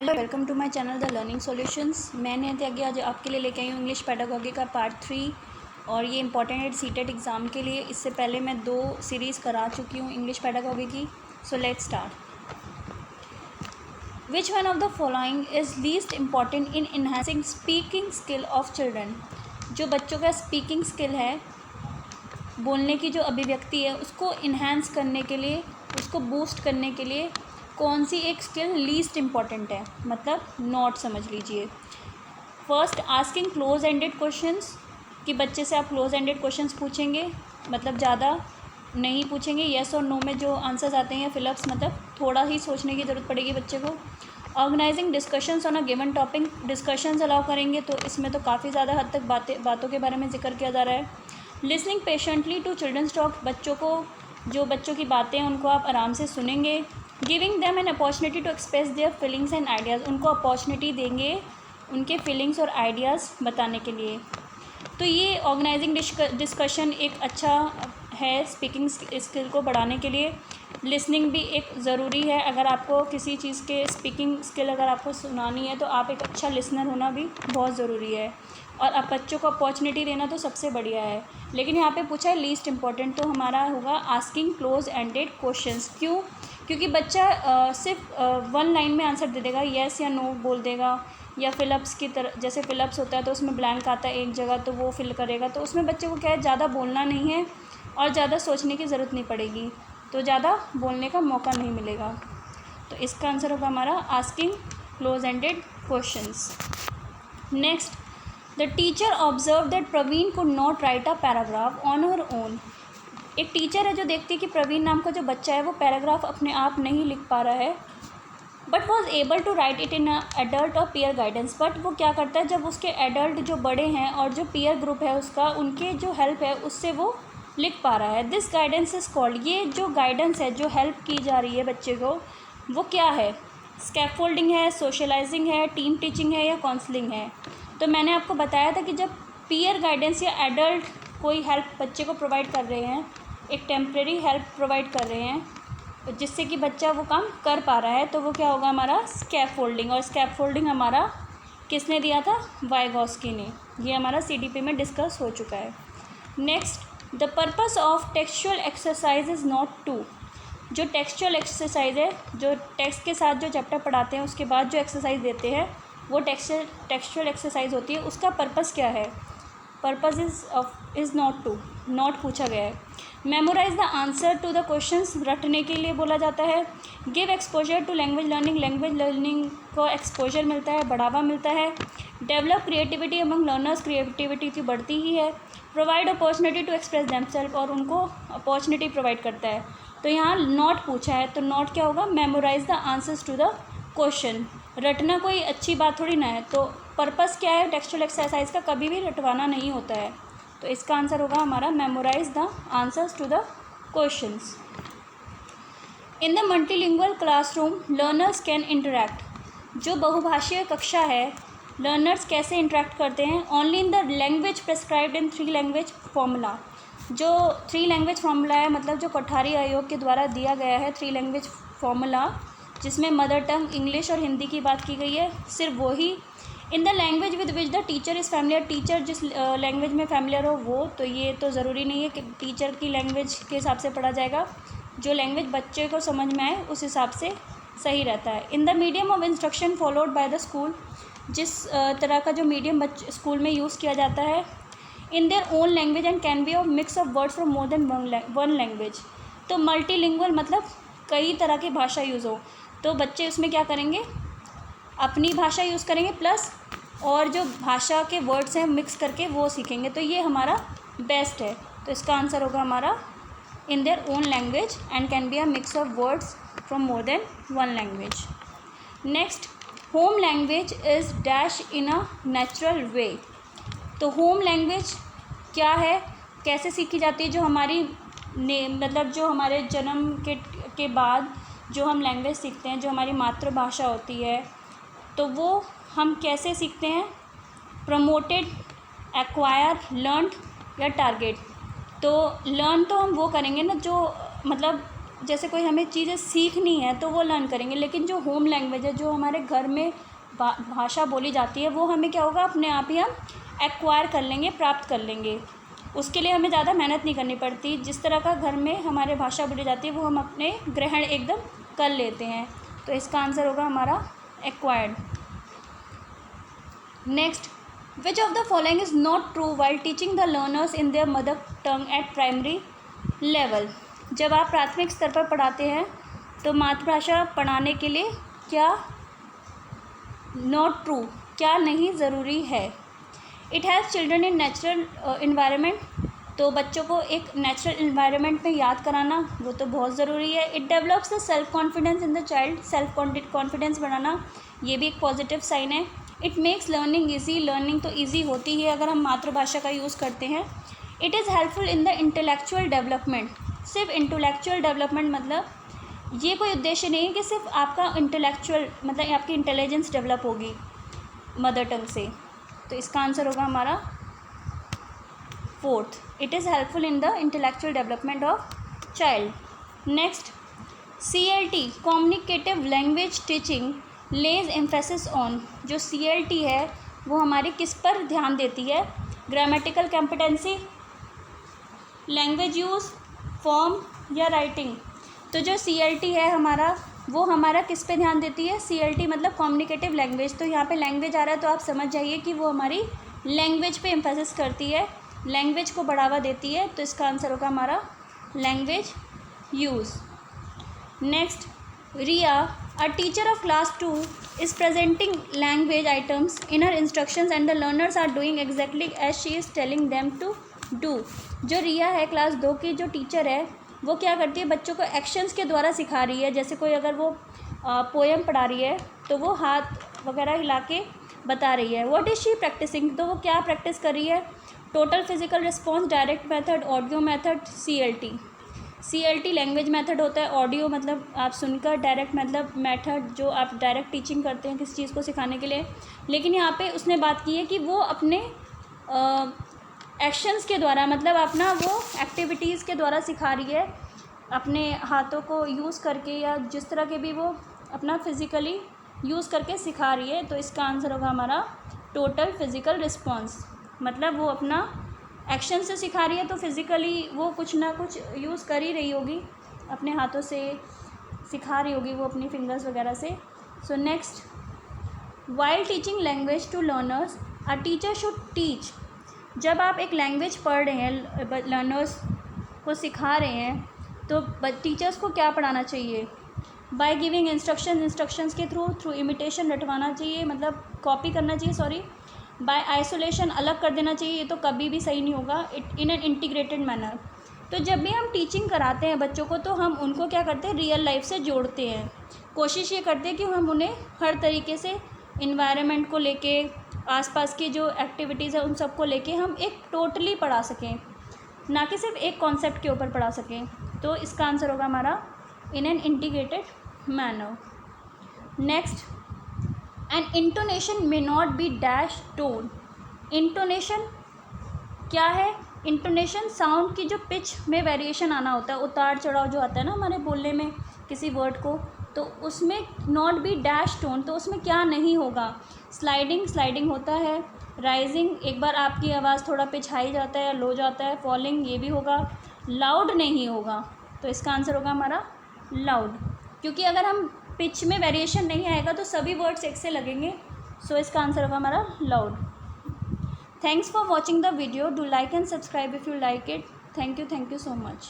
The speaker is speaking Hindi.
Welcome to my channel the learning solutions. मैंने त्यागी आज आपके लिए लेके आई हूँ इंग्लिश पेडागॉजी का पार्ट 3 और ये इंपॉर्टेंट है सीटेट एग्ज़ाम के लिए। इससे पहले मैं 2 सीरीज़ करा चुकी हूँ इंग्लिश पेडागॉजी की। So let's start. Which one of the following is least important in enhancing speaking skill of children. जो बच्चों का स्पीकिंग स्किल है, बोलने की जो अभिव्यक्ति है, उसको इन्हांस करने के लिए, उसको बूस्ट करने के लिए कौन सी एक स्किल लीस्ट इम्पॉर्टेंट है, मतलब नॉट समझ लीजिए। First, asking close ended questions, कि बच्चे से आप क्लोज एंडेड क्वेश्चंस पूछेंगे, मतलब ज़्यादा नहीं पूछेंगे। येस और नो में जो आंसर्स आते हैं या फिलअप्स, मतलब थोड़ा ही सोचने की ज़रूरत पड़ेगी बच्चे को। Organising discussions on a given topic, discussions allow करेंगे तो इसमें तो काफ़ी ज़्यादा हद तक बातों के बारे में जिक्र किया जा रहा है। Listening patiently to children's talk, बच्चों की बातें उनको आप आराम से सुनेंगे। Giving them an opportunity to express their feelings and ideas, उनको अपॉर्चुनिटी देंगे उनके फीलिंग्स और आइडियाज़ बताने के लिए। तो ये ऑर्गेनाइजिंग डिस्कशन एक अच्छा है स्पीकिंग स्किल को बढ़ाने के लिए। लिसनिंग भी एक ज़रूरी है। अगर आपको किसी चीज़ के स्पीकिंग स्किल अगर आपको सुनानी है तो आप एक अच्छा लिसनर होना भी बहुत ज़रूरी है। और अब बच्चों को अपॉर्चुनिटी देना तो सबसे बढ़िया है। लेकिन यहाँ पे पूछा है लीस्ट इम्पॉर्टेंट, तो हमारा होगा आस्किंग क्लोज एंडेड क्वेश्चंस। क्यों? क्योंकि बच्चा सिर्फ 1 लाइन में आंसर दे देगा, येस या नो बोल देगा, या फिलअप्स की तरह, जैसे फिलअप्स होता है तो उसमें ब्लैंक आता है एक जगह तो वो फिल करेगा, तो उसमें बच्चे को क्या है, ज़्यादा बोलना नहीं है और ज़्यादा सोचने की ज़रूरत नहीं पड़ेगी, तो ज़्यादा बोलने का मौका नहीं मिलेगा। तो इसका आंसर होगा हमारा asking close ended questions. Next, the teacher observe that Praveen could not write a paragraph on her own. एक टीचर है जो देखती है कि प्रवीण नाम का जो बच्चा है वो पैराग्राफ अपने आप नहीं लिख पा रहा है, but was able to write it in adult और पीयर गाइडेंस। बट वो क्या करता है, जब उसके एडल्ट जो बड़े हैं और जो पीयर ग्रुप है उसका, उनके जो हेल्प है उससे वो लिख पा रहा है। दिस गाइडेंस इज़ कॉल्ड, ये जो गाइडेंस है, जो हेल्प की जा रही है बच्चे को, वो क्या है? स्कैफोल्डिंग है, सोशलाइजिंग है, टीम टीचिंग है या काउंसलिंग है। तो मैंने आपको बताया था कि जब पीयर गाइडेंस या एडल्ट कोई हेल्प बच्चे को प्रोवाइड कर रहे हैं, एक टेम्प्रेरी हेल्प प्रोवाइड कर रहे हैं जिससे कि बच्चा वो काम कर पा रहा है, तो वो क्या होगा हमारा स्कैफोल्डिंग। और स्कैफोल्डिंग हमारा किसने दिया था? वाइगॉस्की ने। ये हमारा सीडीपी में डिस्कस हो चुका है। Next, the purpose of textual exercise is not to. जो टेक्सचुअल एक्सरसाइज है, जो टेक्स्ट के साथ जो चैप्टर पढ़ाते हैं उसके बाद जो एक्सरसाइज देते हैं वो टेक्सचुअल एक्सरसाइज होती है। उसका पर्पस क्या है? Purpose is not to, not पूछा गया है। Memorise the answer to the questions, रटने के लिए बोला जाता है। Give exposure to language learning, language learning को एक्सपोजर मिलता है, बढ़ावा मिलता है। Develop creativity among learners, creativity की बढ़ती ही है। Provide opportunity to express themselves, और उनको अपॉर्चुनिटी प्रोवाइड करता है। तो यहाँ नॉट पूछा है, तो नॉट क्या होगा? Memorise the answers to the question. रटना कोई अच्छी बात थोड़ी ना है। तो पर्पस क्या है टेक्सचुअल एक्सरसाइज का? कभी भी रटवाना नहीं होता है। तो इसका आंसर होगा हमारा memorise the answers to the questions. In the multilingual classroom learners can interact. जो बहुभाषीय कक्षा है, लर्नर्स कैसे इंटरेक्ट करते हैं? Only in the language prescribed in 3 language formula. जो 3 लैंग्वेज फार्मूला है, मतलब जो कोठारी आयोग के द्वारा दिया गया है 3 लैंग्वेज फार्मूला, जिसमें मदर टंग इंग्लिश और हिंदी की बात की गई है, सिर्फ वही। इन the language with which the teacher is familiar, teacher जिस लैंग्वेज में फैमिलियर हो वो। तो ये तो ज़रूरी नहीं है कि टीचर की लैंग्वेज के हिसाब से पढ़ा जाएगा, जो लैंग्वेज बच्चे को समझ में आए उस हिसाब से सही रहता है। In the medium of instruction followed by the school, जिस तरह का जो मीडियम स्कूल में यूज़ किया जाता है। In their own language and can be of mix of words from more than one language. तो मल्टीलिंगुअल मतलब कई तरह की भाषा यूज़ हो, तो बच्चे उसमें क्या करेंगे? अपनी भाषा यूज़ करेंगे प्लस और जो भाषा के वर्ड्स हैं मिक्स करके वो सीखेंगे। तो ये हमारा बेस्ट है। तो इसका आंसर होगा हमारा in their own language and can be a mix of words from more than one language. Next, home language is dash in a natural way. तो होम लैंग्वेज क्या है, कैसे सीखी जाती है? जो हमारी मतलब जो हमारे जन्म के बाद जो हम लैंग्वेज सीखते हैं, जो हमारी मातृभाषा होती है, तो वो हम कैसे सीखते हैं? प्रमोटेड, एक्वायर, लर्न या टारगेट। तो लर्न तो हम वो करेंगे ना जो मतलब जैसे कोई हमें चीज़ें सीखनी है तो वो लर्न करेंगे, लेकिन जो होम लैंग्वेज है, जो हमारे घर में भाषा बोली जाती है, वो हमें क्या होगा, अपने आप ही हम एक्वायर कर लेंगे, प्राप्त कर लेंगे। उसके लिए हमें ज़्यादा मेहनत नहीं करनी पड़ती। जिस तरह का घर में हमारे भाषा बोली जाती है वो हम अपने ग्रहण एकदम कर लेते हैं। तो इसका आंसर होगा हमारा acquired. Next, which of the following is not true while teaching the learners in their mother tongue eight primary level. जब आप प्राथमिक स्तर पर पढ़ाते हैं तो मातृभाषा पढ़ाने के लिए क्या नॉट ट्रू, क्या नहीं ज़रूरी है। It has children in natural environment, तो बच्चों को एक नेचुरल इन्वायरमेंट में याद कराना वो तो बहुत ज़रूरी है। It develops the self confidence in the child, self confidence बढ़ाना ये भी एक पॉजिटिव साइन है। It makes learning easy, learning तो ईजी होती है अगर हम मातृभाषा का यूज़ करते हैं। It is helpful in the intellectual development, सिर्फ इंटेलेक्चुअल डेवलपमेंट मतलब ये कोई उद्देश्य नहीं है कि सिर्फ आपका इंटेलेक्चुअल मतलब आपकी इंटेलिजेंस डेवलप होगी मदर टंग से। तो इसका आंसर होगा हमारा fourth, it is helpful in the intellectual development of child. Next, CLT communicative language teaching lays emphasis on, जो CLT है वो हमारी किस पर ध्यान देती है, grammatical competency, language use, form या राइटिंग। तो जो CLT है हमारा वो हमारा किस पे ध्यान देती है, CLT मतलब कम्युनिकेटिव लैंग्वेज। तो यहाँ पे लैंग्वेज आ रहा है तो आप समझ जाइए कि वो हमारी लैंग्वेज पे एम्फेसिस करती है, लैंग्वेज को बढ़ावा देती है। तो इसका आंसर होगा हमारा language use. Next, Riya a teacher of class 2 is presenting language items in her instructions and the learners are doing exactly as she is telling them to do. जो रिया है क्लास 2 की जो टीचर है वो क्या करती है, बच्चों को एक्शंस के द्वारा सिखा रही है। जैसे कोई अगर वो पोएम पढ़ा रही है तो वो हाथ वगैरह हिला के बता रही है। व्हाट इज़ शी प्रैक्टिसिंग, तो वो क्या प्रैक्टिस कर रही है, total physical response, direct method, audio method, CLT language method होता है, ऑडियो मतलब आप सुनकर, डायरेक्ट मतलब मेथड जो आप डायरेक्ट टीचिंग करते हैं किसी चीज़ को सिखाने के लिए। लेकिन यहाँ पे उसने बात की है कि वो अपने एक्शंस के द्वारा मतलब अपना वो एक्टिविटीज़ के द्वारा सिखा रही है, अपने हाथों को यूज़ करके या जिस तरह के भी वो अपना फिज़िकली यूज़ करके सिखा रही है। तो इसका आंसर होगा हमारा टोटल फिज़िकल रिस्पॉन्स, मतलब वो अपना एक्शन से सिखा रही है तो फिज़िकली वो कुछ ना कुछ यूज़ कर ही रही होगी, अपने हाथों से सिखा रही होगी वो अपनी फिंगर्स वगैरह से। So next, while teaching language to learners a teacher should teach, जब आप एक लैंग्वेज पढ़ रहे हैं, लर्नर्स को सिखा रहे हैं तो टीचर्स को क्या पढ़ाना चाहिए, बाय गिविंग इंस्ट्रक्शंस के थ्रू इमिटेशन रटवाना चाहिए मतलब कॉपी करना चाहिए, सॉरी, बाय आइसोलेशन अलग कर देना चाहिए, ये तो कभी भी सही नहीं होगा, इन एन इंटीग्रेटेड मैनर। तो जब भी हम टीचिंग कराते हैं बच्चों को तो हम उनको क्या करते हैं, रियल लाइफ से जोड़ते हैं। कोशिश ये करते हैं कि हम उन्हें हर तरीके से इन्वायरमेंट को लेके, आसपास की जो एक्टिविटीज़ है उन सब को लेके हम एक टोटली पढ़ा सकें, ना कि सिर्फ एक कॉन्सेप्ट के ऊपर पढ़ा सकें। तो इसका आंसर होगा हमारा in an integrated manner. Next, an intonation may not be dash tone, intonation क्या है, इंटोनेशन साउंड की जो पिच में वेरिएशन आना होता है, उतार चढ़ाव जो आता है ना हमारे बोलने में किसी वर्ड को, तो उसमें नॉट बी डैश टोन, तो उसमें क्या नहीं होगा, स्लाइडिंग होता है, राइजिंग एक बार आपकी आवाज़ थोड़ा पिच हाई जाता है या लो जाता है, फॉलिंग ये भी होगा, लाउड नहीं होगा। तो इसका आंसर होगा हमारा लाउड, क्योंकि अगर हम पिच में वेरिएशन नहीं आएगा तो सभी वर्ड्स एक से लगेंगे। सो इसका आंसर होगा हमारा loud. Thanks for watching the video, do like and subscribe if you like it. Thank you so much.